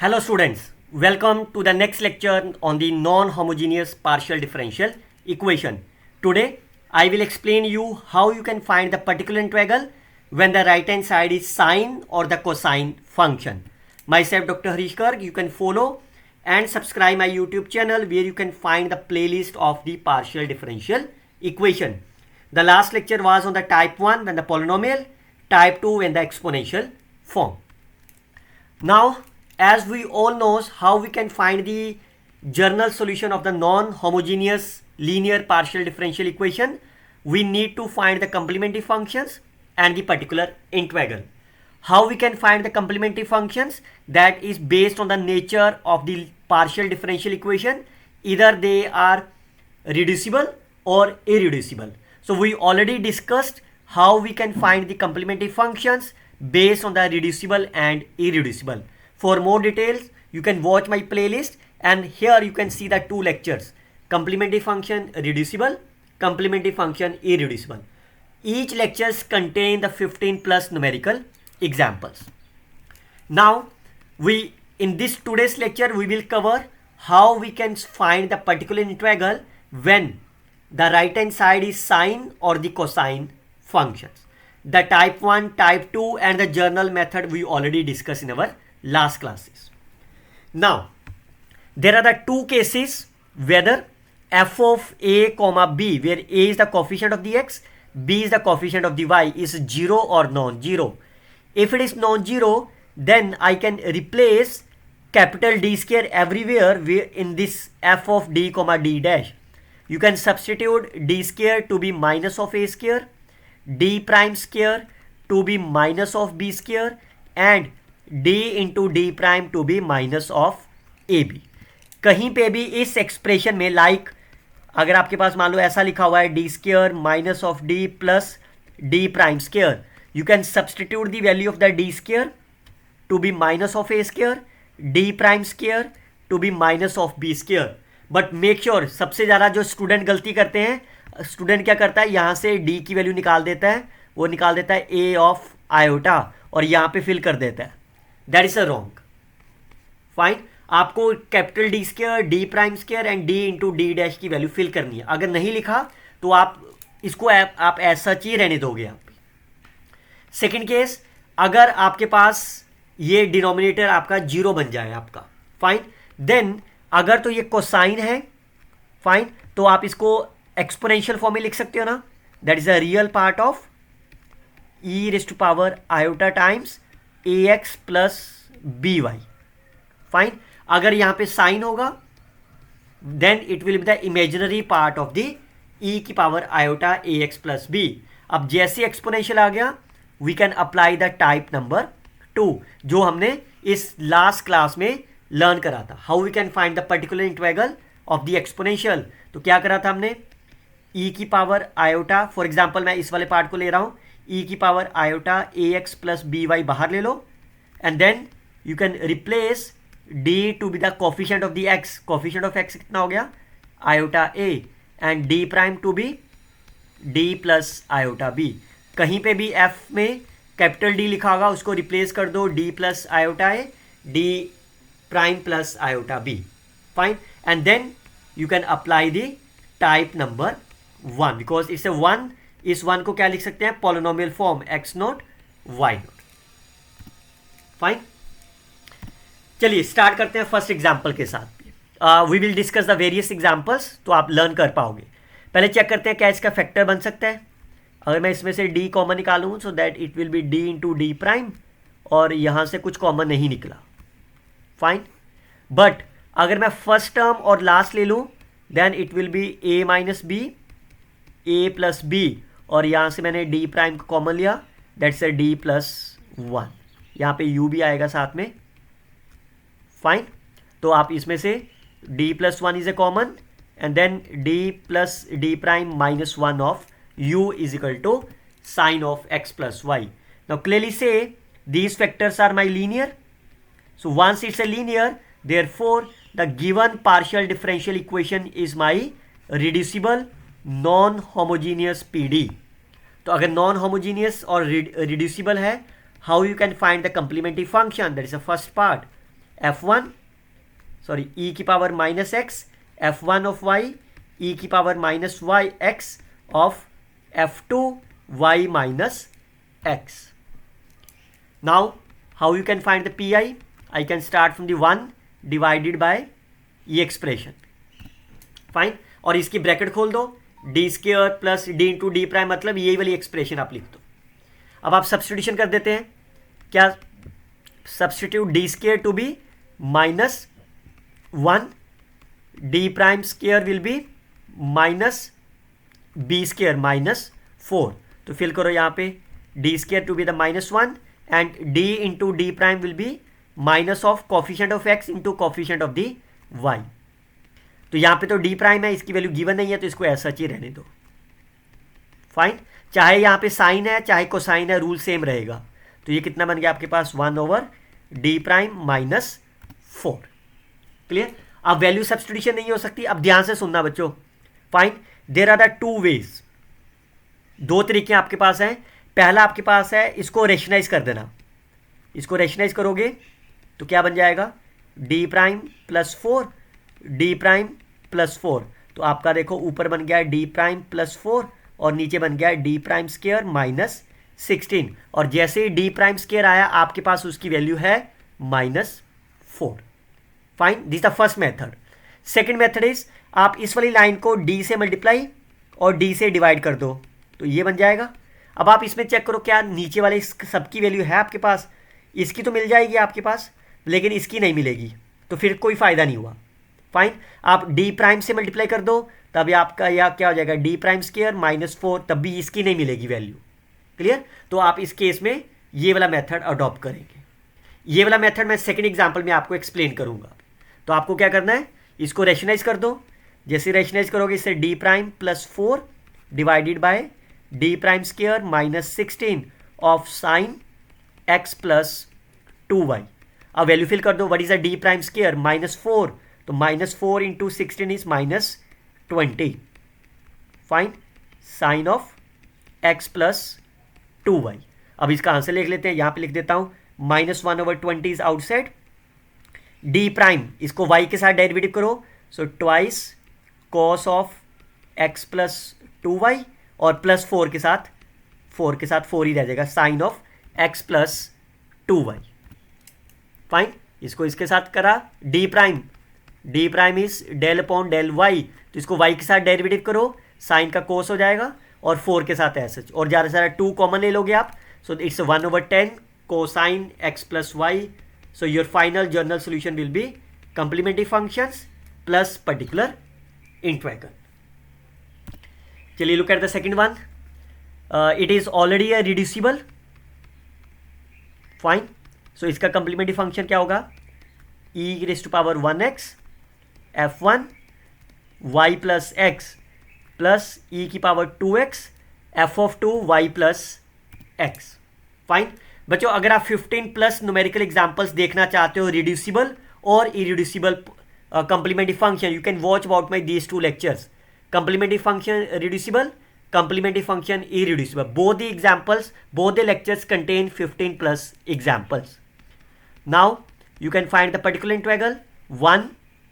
Hello students, welcome to the next lecture on the non-homogeneous partial differential equation. Today I will explain you how you can find the particular integral when the right hand side is sine or the cosine function. Myself Dr. Harish Garg, you can follow and subscribe my YouTube channel where you can find the playlist of the partial differential equation. The last lecture was on the type 1 when the polynomial, type 2 when the exponential form. Now as we all knows how we can find the general solution of the non-homogeneous linear partial differential equation, we need to find the complementary functions and the particular integral. How we can find the complementary functions? That is based on the nature of the partial differential equation. Either they are reducible or irreducible. So we already discussed how we can find the complementary functions based on the reducible and irreducible. For more details, you can watch my playlist, and here you can see the two lectures: complementary function reducible, complementary function irreducible. Each lectures contain the 15 plus numerical examples. Now, in this today's lecture, we will cover how we can find the particular integral when the right hand side is sine or the cosine functions. The type 1, type 2 and the general method we already discussed in our last classes. Now, there are the two cases whether f of a comma b, where a is the coefficient of the x, b is the coefficient of the y, is 0 or non-zero. If it is non-zero, then I can replace capital D square everywhere in this f of d comma d dash. You can substitute d square to be minus of a square, d prime square to be minus of b square, and d into D prime to B minus of A B. कहीं पे भी इस expression में अगर आपके पास मान लो ऐसा लिखा हुआ है D square minus of D plus D prime square, you can substitute the value of the D square to B minus of A square, D prime square to B minus of B square. But make sure, सबसे ज़्यादा जो student गलती करते हैं, student क्या करता है, यहाँ से डी की वैल्यू निकाल देता है, वो निकाल देता है ए ऑफ आयोटा और यहाँ पे फिल कर देता है. That is a wrong. Fine, आपको capital D square, D prime square and D into D dash की वैल्यू फिल करनी है. अगर नहीं लिखा तो आप इसको आप ऐसा ही रहने दोगे. आप सेकेंड केस, अगर आपके पास ये डिनोमिनेटर आपका जीरो बन जाए आपका, फाइन, देन अगर तो ये कोसाइन है, फाइन, तो आप इसको एक्सपोनेंशियल फॉर्म में लिख सकते हो ना. That is a real part of e raise to power iota times a x plus b y. Fine, अगर यहाँ पे साइन होगा then it will be the imaginary part of the e की power iota a x plus b. अब जैसे exponential आ गया, we can apply the type number 2 जो हमने इस लास्ट क्लास में लर्न करा था. How we can find the particular integral of the exponential. तो क्या करा था हमने, ई की पावर आयोटा, फॉर एग्जाम्पल मैं इस वाले पार्ट को ले रहा हूँ, ई की power iota a x plus b y बाहर ले लो, and then you can replace d to be the coefficient of the x. Coefficient of x कितना हो गया, iota a, and d prime to be d plus iota b. कहीं पे भी F में कैपिटल डी लिखा होगा, उसको रिप्लेस कर दो D plus iota A, D prime plus iota B. Fine, and then you can apply the type number 1 because it's a 1. इस 1 को क्या लिख सकते हैं, polynomial form x nought y nought. Fine, चलिए स्टार्ट करते हैं फर्स्ट एग्जाम्पल के साथ. We will discuss the various examples, तो आप लर्न कर पाओगे. पहले चेक करते हैं क्या इसका फैक्टर बन सकता है. अगर मैं इसमें से डी कॉमन निकालूँ so that it will B D into D prime, और यहाँ से कुछ कॉमन नहीं निकला. फाइन, बट अगर मैं फर्स्ट टर्म और लास्ट ले लूँ then it will be A minus B, A plus B, और यहाँ से मैंने डी प्राइम को कॉमन लिया, दैट्स अ डी प्लस 1. यहाँ पे यू भी आएगा साथ में. फाइन, तो आप इसमें से D plus 1 is a common, and then D plus D prime minus 1 of u is equal to sine of x plus y. Now clearly say these factors are my linear. So once it's a linear, therefore the given partial differential equation is my reducible non-homogeneous PD. तो अगर non-homogeneous और reducible है, how you can find the complementary function, that is the first part, f1 sorry e की power minus x f1 of y e की power minus y x of f2 y minus x. Now how you can find the pi? I can start from the 1 divided by ये expression. Fine. और इसकी bracket खोल दो, d square plus D into D prime, मतलब यही वाली expression आप लिख दो. अब आप सब्सटीट्यूशन कर देते हैं. क्या substitute D square to B minus 1, D prime square will be minus B square minus 4. तो फिल करो यहाँ पे D square to be the minus 1 and D into D prime will be minus of coefficient of x into coefficient of the y. तो यहाँ पे तो D prime है, इसकी वैल्यू गिवन नहीं है, तो इसको ऐसा ही रहने दो. फाइन. चाहे यहाँ पे साइन है चाहे कोसाइन है, रूल सेम रहेगा. तो ये कितना बन गया आपके पास 1 over D prime minus 4. Clear. अब वैल्यू सब्स्टिट्यूशन नहीं हो सकती. अब ध्यान से सुनना बच्चों. Fine. There are the 2 ways. 2 तरीके आपके पास हैं. पहला आपके पास है इसको रेशनाइज कर देना. इसको रेशनाइज करोगे तो क्या बन जाएगा, D prime plus 4 D prime plus 4. तो आपका देखो ऊपर बन गया डी प्राइम प्लस 4 और नीचे बन गया डी प्राइम स्क्वायर माइनस 16. और जैसे ही डी प्राइम स्क्वायर आया आपके पास उसकी वैल्यू है minus 4. Fine. This the first method. Second method is आप इस वाली लाइन को डी से मल्टीप्लाई और डी से डिवाइड कर दो तो ये बन जाएगा. अब आप इसमें चेक करो क्या नीचे वाले सबकी वैल्यू है आपके पास. इसकी तो मिल जाएगी आपके पास लेकिन इसकी नहीं मिलेगी, तो फिर कोई फ़ायदा नहीं हुआ. फाइन. आप डी प्राइम से मल्टीप्लाई कर दो तब आपका यह क्या हो जाएगा, डी प्राइम स्क्वायर माइनस 4, तब भी इसकी नहीं मिलेगी वैल्यू. क्लियर. तो आप इस केस में ये वाला मेथड अडॉप्ट करेंगे. ये वाला मेथड मैं सेकंड एग्जांपल में आपको एक्सप्लेन करूंगा. तो आपको क्या करना है, इसको रेशनाइज कर दो. जैसे रेशनाइज करोगे इससे D prime plus 4 divided by D prime square minus 16 of sine x plus 2y. अब वैल्यू फिल कर दो. What is a D prime square minus 4, तो minus 4 into 16 is minus 20. Fine. Sine of x plus 2y. अब इसका answer लिख लेते हैं. यहाँ पे लिख देता हूँ minus 1 over 20 is outside. D prime इसको y के साथ डेरिवेटिव करो, so twice cos of x plus 2y और प्लस 4 के साथ 4 ही रह जाएगा sine of x plus 2y. Fine. इसको इसके साथ करा. D prime is del upon del y, तो इसको y के साथ डेरिवेटिव करो, साइन का कोस हो जाएगा और 4 के साथ ऐसे, और ज़्यादा से ज़्यादा 2 कॉमन ले लोगे आप. So it's 1 over 10 cosine x plus y. So your final general solution will be complementary functions plus particular integral. चलिए look at the second one. It is already a reducible. Fine. So इसका complementary function क्या होगा, e raise to power 1x f1 y plus x plus e की power 2x f of 2 y plus x. Fine. बच्चों अगर आप 15 plus numerical examples देखना चाहते हो रिड्यूसिबल और irreducible complementary function, you can watch about my these 2 lectures. Complementary function reducible, complementary function irreducible. Both the lectures contain 15 plus examples. Now you can find the particular integral 1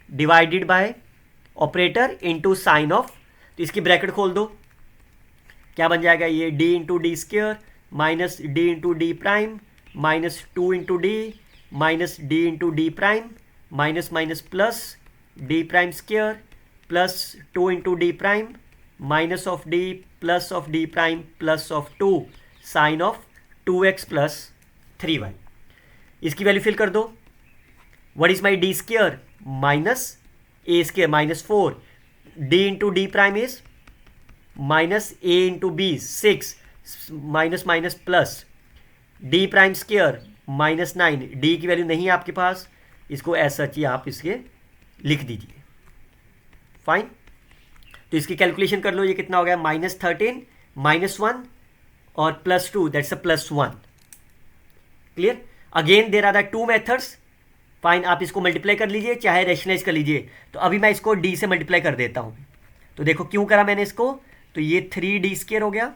divided by operator into sine of. तो इसकी bracket खोल दो. क्या बन जाएगा ये, d into D square minus D into D prime minus 2 into D minus D into D prime minus minus plus D prime square plus 2 into D prime minus of D plus of D prime plus of 2 sine of 2x plus 3y. इसकी value fill कर दो. What is my D square minus A square minus 4 D into D prime is minus A into B 6 minus minus plus D prime square minus 9. D की value नहीं है आपके पास, इसको ऐसा चाहिए आप इसके लिख दीजिए. फाइन. तो इसकी कैलकुलेशन कर लो. ये कितना हो गया, माइनस 13 माइनस 1 और plus 2 that's a plus 1. Clear. Again there are the 2 methods. Fine. आप इसको मल्टीप्लाई कर लीजिए चाहे रेशनलाइज कर लीजिए. तो अभी मैं इसको डी से मल्टीप्लाई कर देता हूँ. तो देखो क्यों करा मैंने इसको, तो ये 3d स्क्वायर हो गया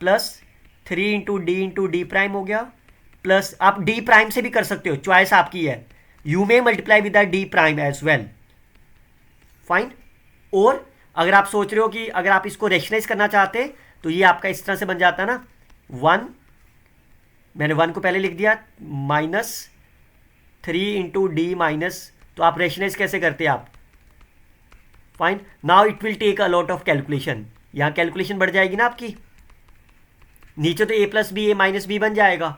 प्लस 3 इंटू डी प्राइम हो गया प्लस, आप डी प्राइम से भी कर सकते हो, चॉइस आपकी है. You may multiply with the D prime as well, fine. और अगर आप सोच रहे हो कि अगर आप इसको रेशनलाइज करना चाहते तो ये आपका इस तरह से बन जाता ना, 1, मैंने 1 को पहले लिख दिया, -3 इंटू डी माइनस, तो आप रेशनलाइज कैसे करते आप, fine. Now it will take a lot of calculation, यहाँ कैलकुलेशन बढ़ जाएगी ना आपकी, नीचे तो a plus B, a minus B बन जाएगा,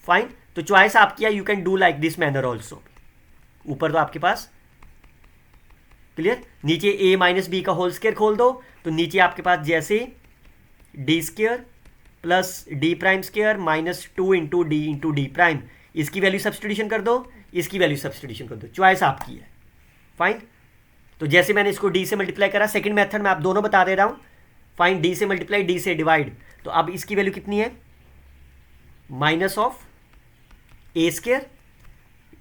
फाइन। तो चॉइस आपकी है, you can do like this manner also. ऊपर तो आपके पास क्लियर, नीचे a माइनस बी का होल स्क्वायर खोल दो, तो नीचे आपके पास जैसे D square plus D prime square minus 2 into D prime, इसकी वैल्यू सब्सटीट्यूशन कर दो, इसकी वैल्यू सब्सटीट्यूशन कर दो, चॉइस आपकी है, फाइन। तो जैसे मैंने इसको डी से मल्टीप्लाई करा, सेकंड मेथड में आप दोनों बता दे रहा हूं, फाइन, डी से मल्टीप्लाई डी से डिवाइड, तो अब इसकी वैल्यू कितनी है, minus of A square,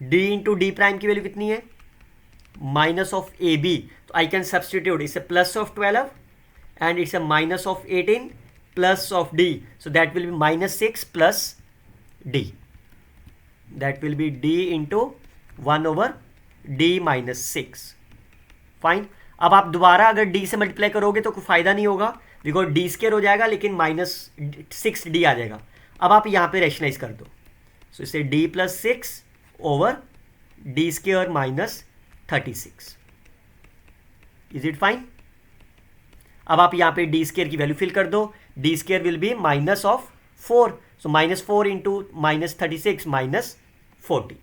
D into D prime की वैल्यू कितनी है, माइनस ऑफ ए बी, तो I can substitute, it's a plus of 12 and it's a minus of 18 plus of D, so that will be -6 plus D, that will be D into 1 over D minus 6, fine. अब आप दोबारा अगर D से multiply करोगे तो कोई फायदा नहीं होगा, बिकॉज डी स्क्वायर हो जाएगा लेकिन -6 डी आ जाएगा। अब आप यहाँ पे रेशनलाइज कर दो, सो इसे D plus 6 over D square minus 36, is it fine. अब आप यहाँ पे डी स्क्वायर की वैल्यू फिल कर दो, d square will be minus of 4, so -4 into -36 -40,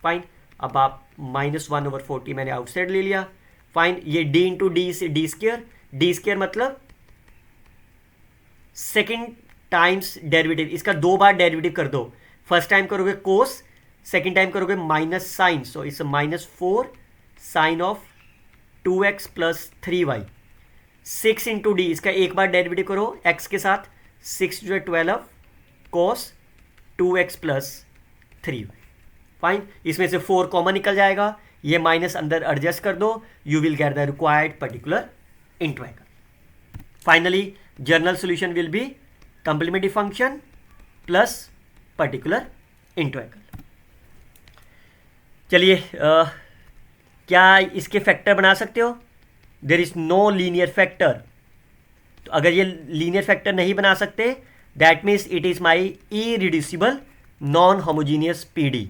fine. अब आप -1 ओवर 40 मैंने आउटसाइड ले लिया, फाइन। ये डी इंटू डी से डी स्क्वायर मतलब सेकेंड टाइम्स डेरिवेटिव, इसका 2 बार डेरिवेटिव कर दो, फर्स्ट टाइम करोगे कोस, सेकेंड टाइम करोगे minus sine, so it's -4 sine of 2x plus 3y, 6 into D, इसका एक बार डेरिवेटिव करो x के साथ, 6 जो है 12 कोस 2x प्लस 3y, फाइन। इसमें से 4 कॉमन निकल जाएगा, ये माइनस अंदर एडजस्ट कर दो, you will get the required particular integral. Finally general solution will be complementary function plus particular integral. चलिए क्या इसके फैक्टर बना सकते हो, there is no linear factor, तो अगर ये लीनियर फैक्टर नहीं बना सकते, that means it is my irreducible non homogeneous PD,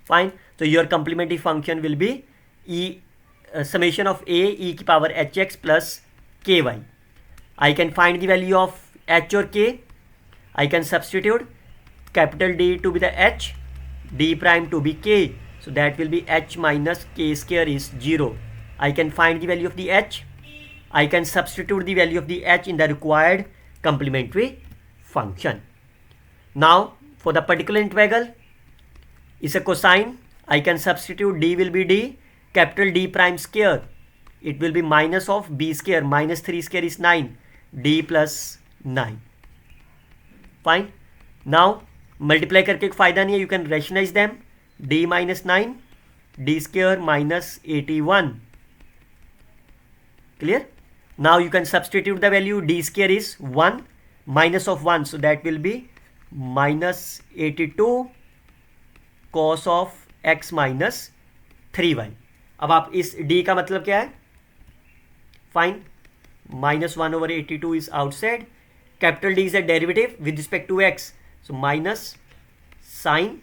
fine. So your complementary function will be summation of a e की power hx plus ky. I can find the value of h or k. I can substitute capital D to be the h, d prime to be k. So that will be h minus k square is 0. I can find the value of the h. I can substitute the value of the h in the required complementary function. Now for the particular integral is a cosine. I can substitute d will be d, capital D prime square, it will be minus of b square, -3 square is 9, d plus 9, fine. Now multiply करके एक फायदा नहीं है, you can rationalize them, d minus 9, d square minus 81, clear. Now you can substitute the value, d square is 1, minus of 1, so that will be -82 cos of x minus 3y। अब आप इस d का मतलब क्या है, फाइन, -1 over 82 is outside, capital D is a derivative with respect to x, so minus sine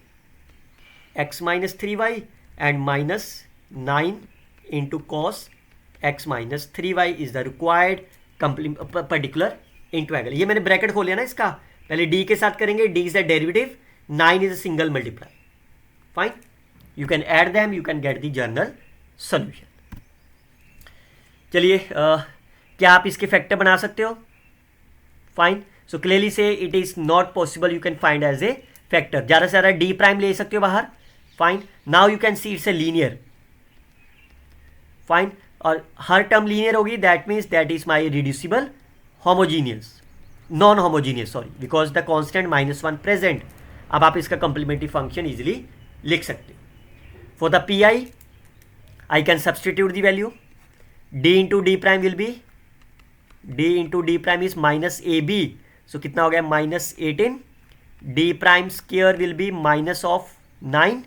x minus 3y and -9 into cos x minus 3y is the required particular integral. ये मैंने ब्रैकेट खोल लिया ना इसका, पहले d के साथ करेंगे, d is the derivative, 9 is a single multiply, fine. You can add them, you can get the general solution. चलिए क्या आप इसके फैक्टर बना सकते हो, फाइन। सो क्लियरली से it is not possible, you can find as a factor, ज़्यादा से ज़्यादा डी प्राइम ले सकते हो बाहर, fine. Now you can see it's a linear, fine, और हर टर्म लीनियर होगी, that means that is my reducible homogeneous, non homogeneous, sorry, because the constant -1 present. अब आप इसका कंप्लीमेंट्री फंक्शन इजिली लिख सकते हो। For the pi, I can substitute the value. D into D prime will be, D into D prime is minus AB. So कितना हो गया, -18. D prime square will be minus of 9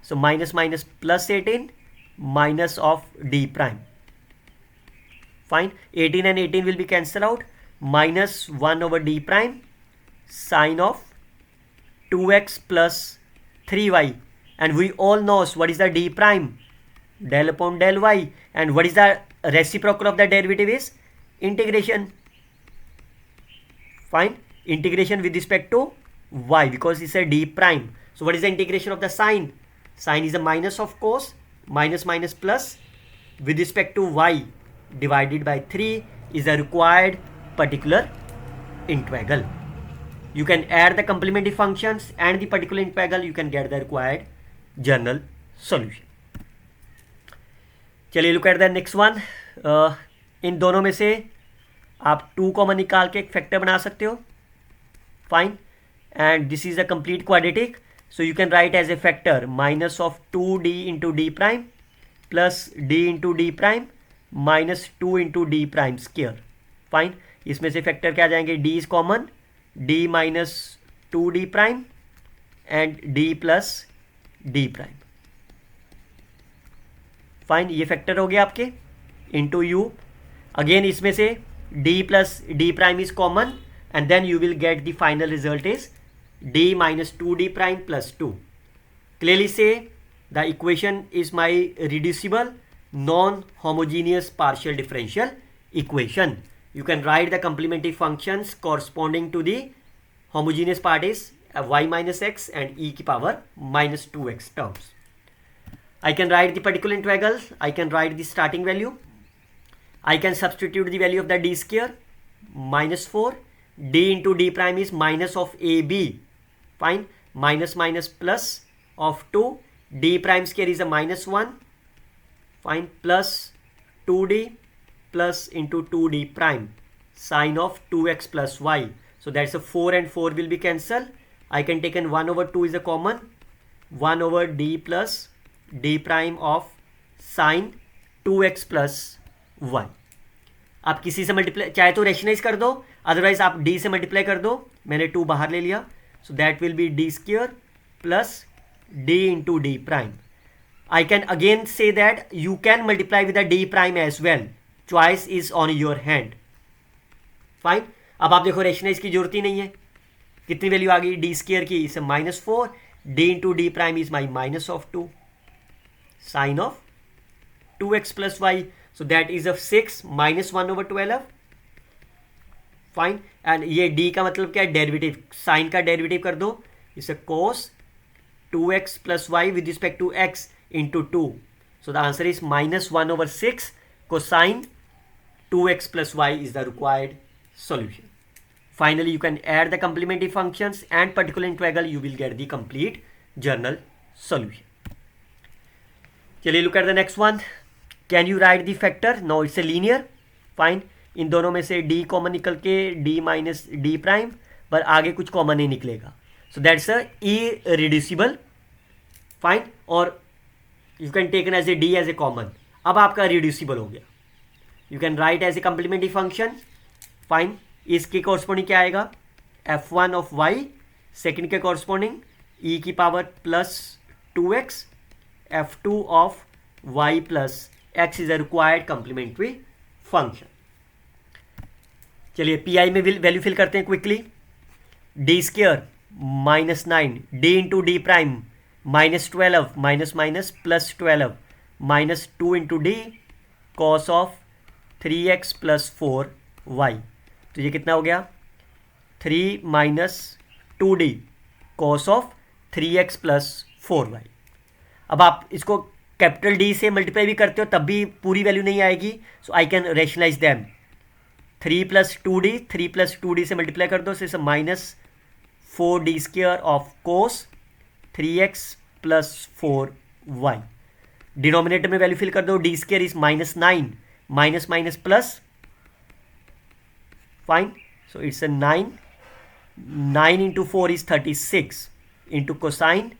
So minus minus plus 18 minus of d prime. Fine. 18 and 18 will be cancelled out. Minus 1 over d prime sine of 2x plus 3y. And we all know what is the d prime? Del upon del y. And what is the reciprocal of the derivative is? Integration. Fine. Integration with respect to y, because it's a d prime. So what is the integration of the sine? Sine is a minus of cos, minus minus plus with respect to y divided by 3 is the required particular integral. You can add the complementary functions and the particular integral, you can get the required general solution. चलिए look at the next one. इन दोनों में से आप 2 common निकाल के एक factor बना सकते हो. Fine. And this is a complete quadratic. So you can write as a factor minus of 2d into d prime plus d into d prime minus 2 into d prime square. Fine. इसमें से factor क्या आ जाएंगे? d is common, d minus 2d prime and d plus d prime. Fine. ये factor हो गया आपके into you. Again इसमें से d plus d prime is common and then you will get the final result is d minus 2d prime plus 2. Clearly say the equation is my reducible non-homogeneous partial differential equation. You can write the complementary functions corresponding to the homogeneous part is y minus x and e की power minus 2x terms. I can write the particular integral. I can write the starting value. I can substitute the value of the d square minus 4. d into d prime is minus of ab. Fine. Minus minus plus of 2. d prime square is a minus 1. Fine. Plus 2d plus into 2d prime sine of 2x plus y. So that's a 4 and 4 will be cancelled. I can take in 1 over 2 is a common. 1 over d plus d prime of sine 2x plus y. आप किसी से multiply चाहे तो rationalise कर दो, otherwise आप d से multiply कर दो. मैंने 2 बाहर ले लिया. So that will be d square plus d into D prime. I can again say that you can multiply with the d prime as well. Choice is on your hand. Fine. अब आप देखो rationalise की जरूरत ही नहीं है. कितनी value आ गई d square की? इसे minus 4. d into D prime is my minus of 2 sine of 2x plus y. So that is of 6 minus 1 over 12. Fine. And ये d का मतलब क्या है? डेरिवेटिव. साइन का डेरिवेटिव कर दो. इसे cos 2x plus y with respect to x into 2. So the answer is minus 1 over 6 cosine 2x plus y is the required solution. Finally, you can add the complementary functions and particular integral. You will get the complete general solution. चलिए look at the next one. Can you write the factor? No, it's a linear. Fine. इन दोनों में से d common निकल के d minus D prime, पर आगे कुछ common नहीं निकलेगा. So that's a irreducible. Fine. और you can taken as a d as a common. अब आपका रिड्यूसिबल हो गया. You can write as a complementary function. Fine. इसके कॉरस्पॉन्डिंग क्या आएगा? f1 of y. सेकेंड के कॉरस्पॉन्डिंग e की power plus 2x. f2 of y plus x is a required complementary function. चलिए पी आई में value fill करते हैं quickly. D square minus 9 D into D prime minus 12 minus minus plus 12 minus 2 into D cos of 3x plus 4y. तो ये कितना हो गया? 3 minus 2d cos of 3x plus 4y. अब आप इसको कैपिटल डी से मल्टीप्लाई भी करते हो तब भी पूरी वैल्यू नहीं आएगी. So I can rationalize them. 3 plus 2d से मल्टीप्लाई कर दो. So minus 4d square of cos 3x plus 4y. Denominator में वैल्यू फिल कर दो. D square is minus 9 minus minus plus. Fine. So it's 9 into 4 is 36 into cosine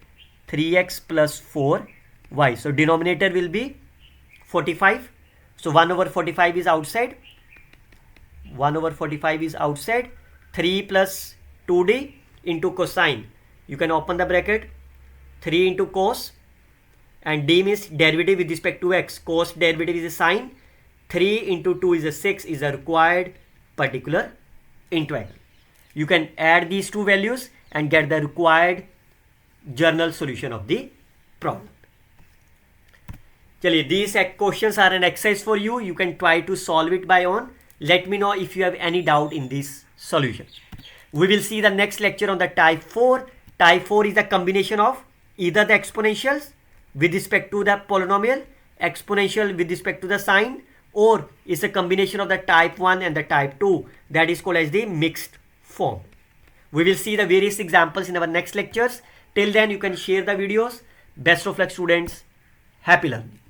3x plus 4y. So denominator will be 45. So 1 over 45 is outside. 1 over 45 is outside. 3 plus 2d into cosine. You can open the bracket. 3 into cos and d means derivative with respect to x. Cos derivative is a sine. 3 into 2 is a 6 is a required particular integral. You can add these two values and get the required journal solution of the problem. Chaliye, these questions are an exercise for you. You can try to solve it by own. Let me know if you have any doubt in this solution. We will see the next lecture on the type 4. Type 4 is a combination of either the exponentials with respect to the polynomial, exponential with respect to the sign, or it's a combination of the type 1 and the type 2. That is called as the mixed form. We will see the various examples in our next lectures. Till then, you can share the videos. Best of luck, students. Happy learning.